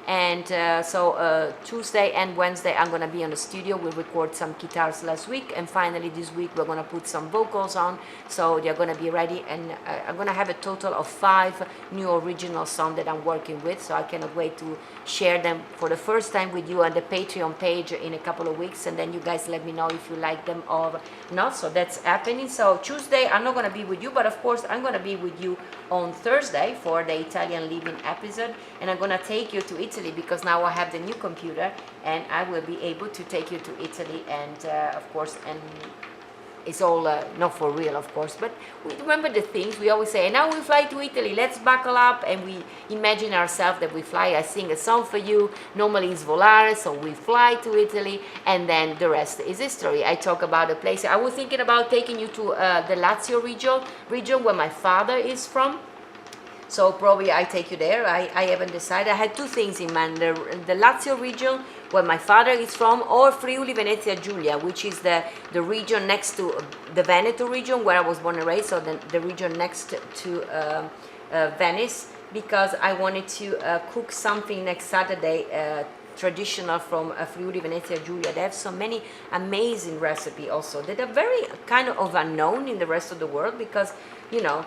And so Tuesday and Wednesday I'm gonna be on the studio. We'll record some guitars last week, and finally this week we're gonna put some vocals on, so they're gonna be ready. And I'm gonna have a total of 5 new original songs that I'm working with, so I cannot wait to share them for the first time with you on the Patreon page in a couple of weeks, and then you guys let me know if you like them or not. So that's happening. So Tuesday I'm not gonna be with you, but of course I'm gonna be with you on Thursday for the Italian Living episode, and I'm gonna take you to Italy Italy because now I have the new computer and I will be able to take you to Italy, and of course, and it's all not for real, of course, but we remember the things we always say. And now we fly to Italy, let's buckle up, and we imagine ourselves that we fly. I sing a song for you, normally it's Volare, so we fly to Italy, and then the rest is history. I talk about a place. I was thinking about taking you to the Lazio region where my father is from. So probably I take you there. I haven't decided. I had two things in mind: the Lazio region, where my father is from, or Friuli Venezia Giulia, which is the region next to the Veneto region, where I was born and raised. So the region next to Venice, because I wanted to cook something next Saturday. Traditional from Friuli Venezia Giulia. They have so many amazing recipes also that are very kind of unknown in the rest of the world, because, you know,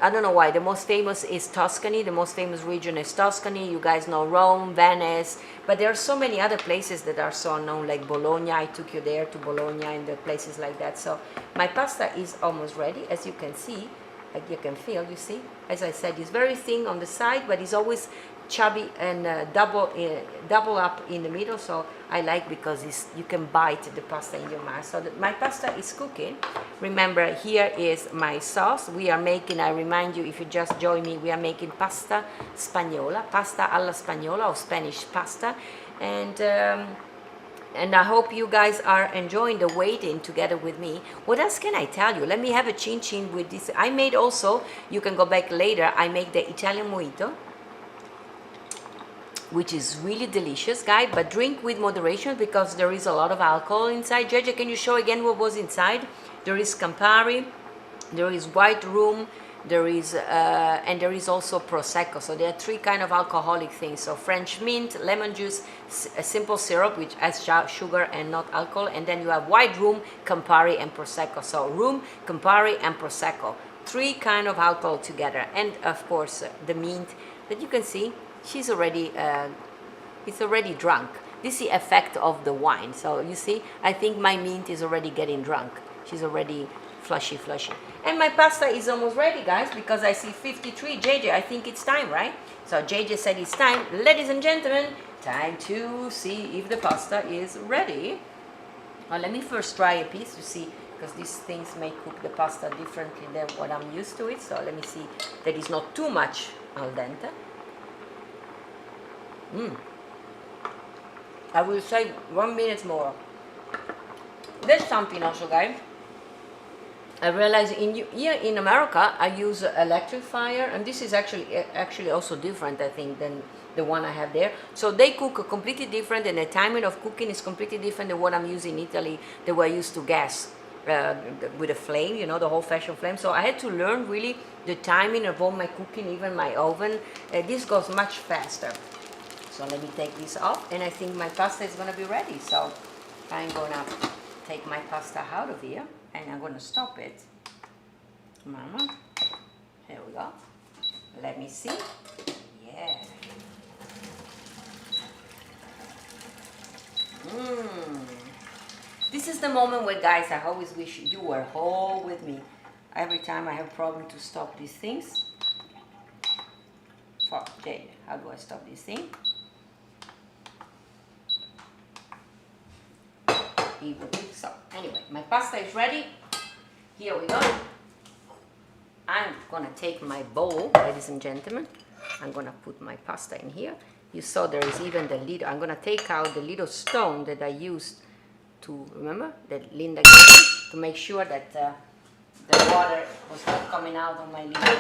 I don't know why. The most famous is Tuscany. The most famous region is Tuscany. You guys know Rome, Venice, but there are so many other places that are so unknown, like Bologna. I took you there to Bologna and the places like that. So my pasta is almost ready, as you can see. Like you can feel, you see. As I said, it's very thin on the side, but it's always chubby and double up in the middle. So I like, because you can bite the pasta in your mouth. So my pasta is cooking. Remember, here is my sauce. We are making, I remind you, if you just join me, we are making pasta spagnola, pasta alla spagnola, or Spanish pasta. And I hope you guys are enjoying the waiting together with me. What else can I tell you? Let me have a chin chin with this. I made also, you can go back later, I make the Italian Mojito, which is really delicious, guys, but drink with moderation because there is a lot of alcohol inside. Giada, can you show again what was inside? There is Campari, there is white rum, there is and there is also Prosecco. So there are three kind of alcoholic things. So French mint, lemon juice, a simple syrup which has sugar and not alcohol, and then you have white rum, Campari, and Prosecco. So rum, Campari, and Prosecco, three kind of alcohol together, and of course the mint that you can see. She's already, it's already drunk. This is the effect of the wine. So you see, I think my mint is already getting drunk. She's already flushy. And my pasta is almost ready, guys, because I see 53. JJ, I think it's time, right? So JJ said it's time. Ladies and gentlemen, time to see if the pasta is ready. Well, let me first try a piece to see, because these things may cook the pasta differently than what I'm used to it. So let me see that it's not too much al dente. I will say 1 minute more. There's something also, guys. I realize here in America I use electric fire, and this is actually also different, I think, than the one I have there. So they cook completely different, and the timing of cooking is completely different than what I'm using in Italy, that we're used to gas with a flame, you know, the old-fashioned flame. So I had to learn really the timing of all my cooking, even my oven. This goes much faster. So let me take this off, and I think my pasta is gonna be ready. So I'm gonna take my pasta out of here, and I'm gonna stop it. Mama, here we go. Let me see. Yeah. This is the moment where, guys, I always wish you were whole with me. Every time I have problem to stop these things. Okay, how do I stop this thing? So anyway, my pasta is ready. Here we go. I'm gonna take my bowl, ladies and gentlemen. I'm gonna put my pasta in here. You saw there is even the lid. I'm gonna take out the little stone that I used to, remember, that Linda gave me, to make sure that the water was not coming out of my lid.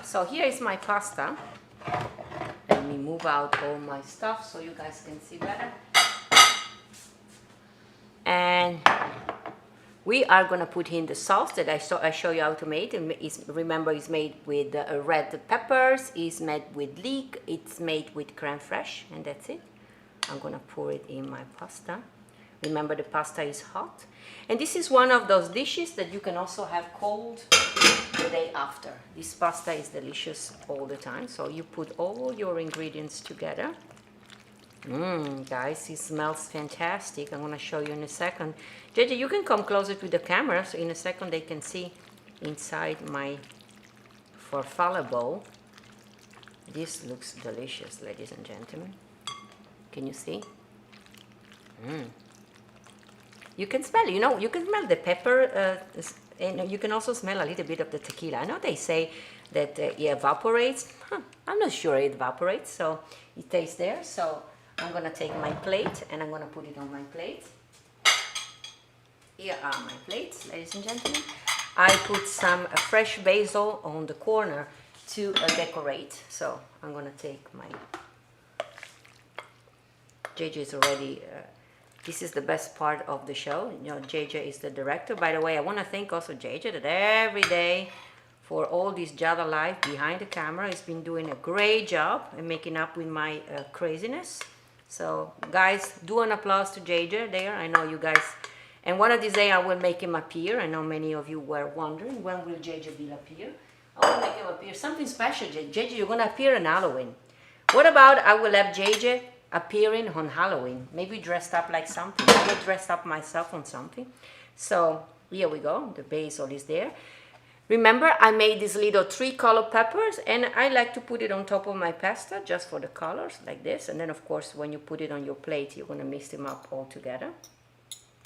So here is my pasta. Let me move out all my stuff so you guys can see better. And we are going to put in the sauce that I show you how to make. Remember, it's made with red peppers, it's made with leek, it's made with creme fraiche, and that's it. I'm going to pour it in my pasta. Remember, the pasta is hot. And this is one of those dishes that you can also have cold the day after. This pasta is delicious all the time. So you put all your ingredients together. Guys, it smells fantastic. I'm going to show you in a second. JJ, you can come closer to the camera, so in a second they can see inside my farfalle bowl. This looks delicious, ladies and gentlemen. Can you see? You can smell, you can smell the pepper, and you can also smell a little bit of the tequila. I know they say that it evaporates. I'm not sure it evaporates, so it stays there. So I'm gonna take my plate and I'm gonna put it on my plate. Here are my plates, ladies and gentlemen. I put some fresh basil on the corner to decorate. So I'm gonna take my... JJ is already... this is the best part of the show. JJ is the director. By the way, I want to thank also JJ that every day for all this Giada life behind the camera has been doing a great job and making up with my craziness. So guys, do an applause to JJ there. I know you guys... And one of these days I will make him appear. I know many of you were wondering, when will JJ will appear? I will make him appear. Something special, JJ, you're going to appear on Halloween. What about I will have JJ appearing on Halloween? Maybe dressed up like something. I will dress up myself on something. So here we go. The basil is there. Remember, I made these little 3-color peppers, and I like to put it on top of my pasta just for the colors, like this. And then, of course, when you put it on your plate, you're going to mix them up all together.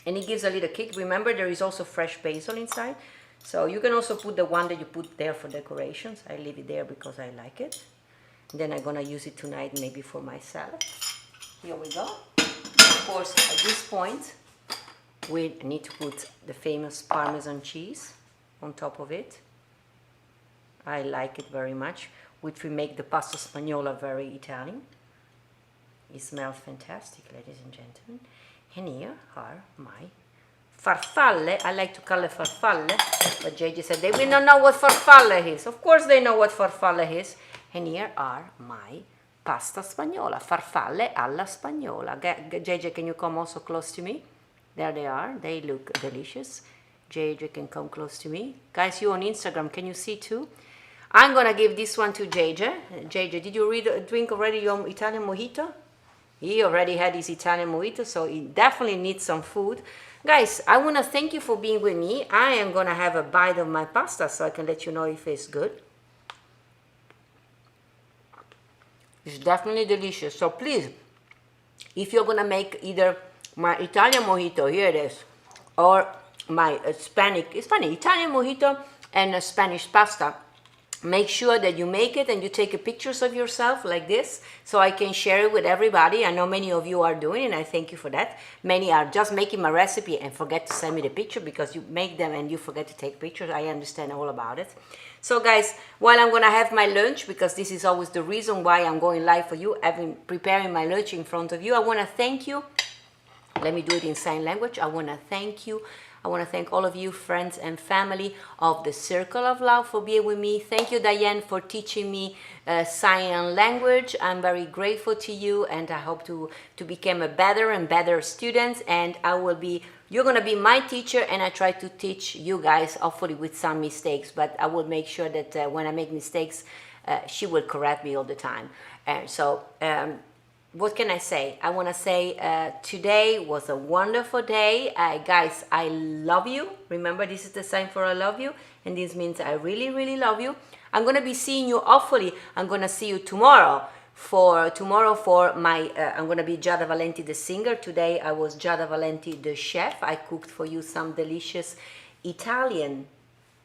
And it gives a little kick. Remember, there is also fresh basil inside. So you can also put the one that you put there for decorations. I leave it there because I like it. And then I'm going to use it tonight maybe for my salad. Here we go. Of course, at this point, we need to put the famous Parmesan cheese on top of it. I like it very much, which will make the Pasta Spagnola very Italian. It smells fantastic, ladies and gentlemen. And here are my farfalle. I like to call it farfalle, but JJ said they will not know what farfalle is. Of course they know what farfalle is. And here are my Pasta Spagnola, farfalle alla spagnola. JJ, can you come also close to me? There they are. They look delicious. JJ can come close to me. Guys, you on Instagram, can you see too? I'm gonna give this one to JJ. JJ, did you drink already your Italian Mojito? He already had his Italian Mojito, so he definitely needs some food. Guys, I wanna thank you for being with me. I am gonna have a bite of my pasta so I can let you know if it's good. It's definitely delicious. So please, if you're gonna make either my Italian Mojito, here it is, or my Italian Mojito and a Spanish pasta, make sure that you make it and you take pictures of yourself like this so I can share it with everybody. I know many of you are doing, and I thank you for that. Many are just making my recipe and forget to send me the picture because you make them and you forget to take pictures. I understand all about it. So guys, while I'm gonna have my lunch, because this is always the reason why I'm going live for you, preparing my lunch in front of you, I wanna thank you. Let me do it in sign language. I wanna thank you. I want to thank all of you, friends and family of the Circle of Love, for being with me. Thank you, Diane, for teaching me sign language. I'm very grateful to you, and I hope to become a better and better student. And you're going to be my teacher, and I try to teach you guys, hopefully with some mistakes. But I will make sure that when I make mistakes, she will correct me all the time. And so... what can I say? I want to say today was a wonderful day. Guys, I love you. Remember, this is the sign for I love you. And this means I really, really love you. I'm going to be seeing you, hopefully, I'm going to see you tomorrow for my, I'm going to be Giada Valenti, the singer. Today I was Giada Valenti, the chef. I cooked for you some delicious Italian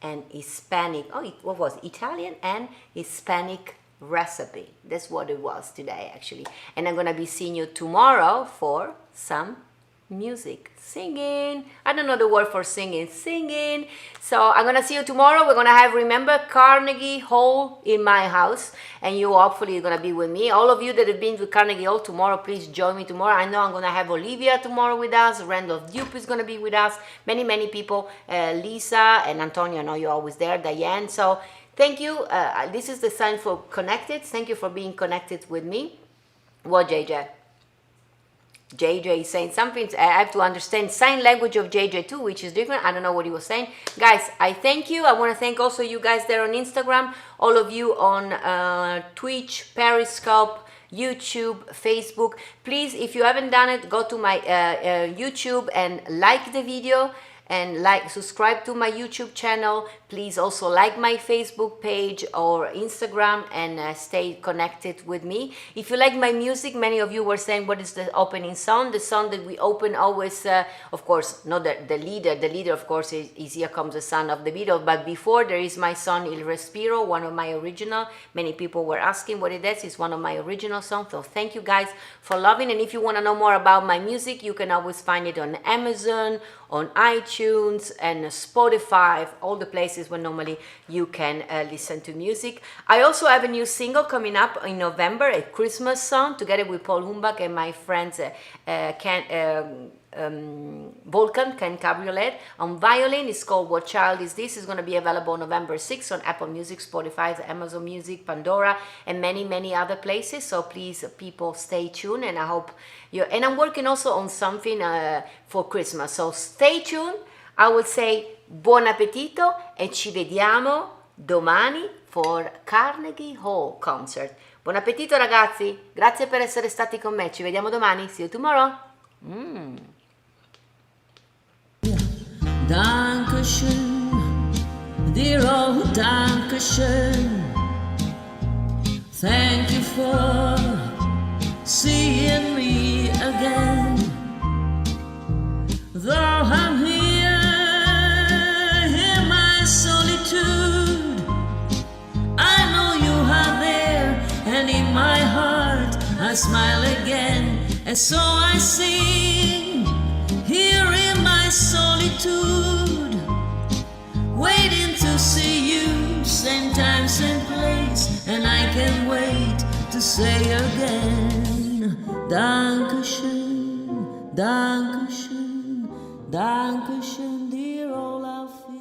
and Hispanic, what was it? Italian and Hispanic recipe. That's what it was today, actually. And I'm gonna be seeing you tomorrow for some music, singing. I don't know the word for singing. So I'm gonna see you tomorrow. We're gonna have, remember, Carnegie Hall in my house, and you hopefully are gonna be with me. All of you that have been to Carnegie Hall tomorrow, please join me tomorrow. I know I'm gonna have Olivia tomorrow with us. Randolph Dupe is gonna be with us. Many people. Lisa and Antonio, I know you're always there. Diane. So thank you. This is the sign for connected. Thank you for being connected with me. What, JJ? JJ is saying something. I have to understand sign language of JJ too, which is different. I don't know what he was saying. Guys, I thank you. I want to thank also you guys there on Instagram, all of you on Twitch, Periscope, YouTube, Facebook. Please, if you haven't done it, go to my YouTube and like the video. and like, subscribe to my YouTube channel. Please also like my Facebook page or Instagram, and stay connected with me. If you like my music, many of you were saying what is the opening song. The song that we open always, of course, not the leader of course is Here Comes the Sun of the Beatles, but before there is my song Il Respiro, one of my original. Many people were asking what it is. It's one of my original songs. So thank you guys for loving, and if you want to know more about my music, you can always find it on Amazon, on iTunes, and Spotify, all the places where normally you can listen to music. I also have a new single coming up in November, a Christmas song, together with Paul Humbach and my friends Volkan Ken Cabriolet on violin. It's called What Child Is This? It's going to be available November 6th on Apple Music, Spotify, Amazon Music, Pandora, and many other places. So please, people, stay tuned, and I hope you. And I'm working also on something for Christmas, so stay tuned. I would say buon appetito, e ci vediamo domani for Carnegie Hall concert. Buon appetito ragazzi, grazie per essere stati con me, ci vediamo domani, see you tomorrow. Dankeschön, dear old Dankeschön. Thank you for seeing me again. Though I'm here in my solitude, I know you are there, and in my heart I smile again. And so I sing here in my solitude, waiting to see you, same time, same place, and I can't wait to say again, Dankeschön, Dankeschön, Dankeschön, dear old Alfie.